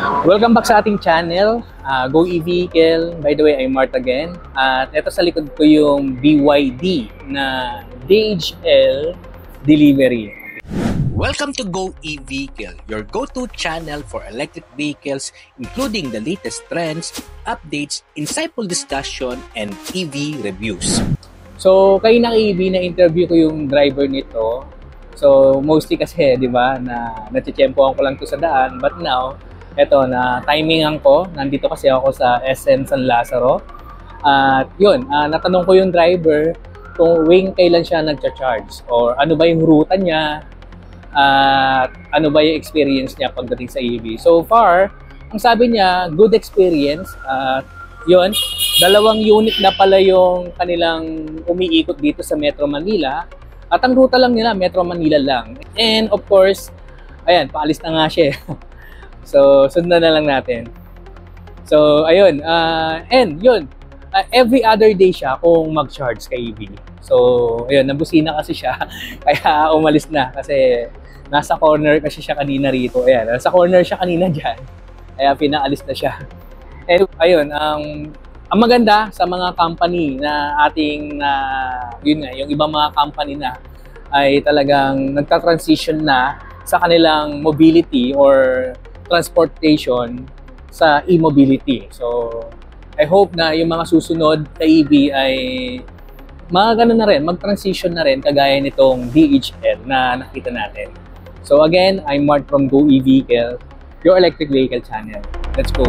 Welcome back sa ating channel, Go E-Vehicle. By the way, I'm Mart again. At ito sa likod ko yung BYD na DHL Delivery. Welcome to Go E-Vehicle, your go-to channel for electric vehicles, including the latest trends, updates, insightful discussion, and EV reviews. So, kayo ng EV, na-interview ko yung driver nito. So, mostly kasi, di ba, na natitsyempohan ko lang to sa daan. But now, eto, na timingan ko. Nandito kasi ako sa SM San Lazaro. At yun, natanong ko yung driver kung kailan siya nagcha-charge or ano ba yung ruta niya at ano ba yung experience niya pagdating sa EV. So far, ang sabi niya, good experience. Yun, 2 unit na pala yung kanilang umiikot dito sa Metro Manila. At ang ruta lang nila, Metro Manila lang. And of course, ayan, paalis na nga siya. So, sundan na lang natin. So, ayun. And yun, every other day siya kung mag-charge kay EV. So, ayun, nabusina kasi siya. Kaya umalis na kasi nasa corner kasi siya kanina rito. Ayan, nasa corner siya kanina dyan. Kaya pinaalis na siya. And ayun, ang maganda sa mga company na ating, yun nga, yung ibang mga company na ay talagang nagta-transition na sa kanilang mobility or transportation sa e-mobility. So, I hope na yung mga susunod na EV ay mga ganun na rin, mag-transition na rin kagaya nitong DHL na nakita natin. So again, I'm Mart from Go E-Vehicle, your electric vehicle channel. Let's go!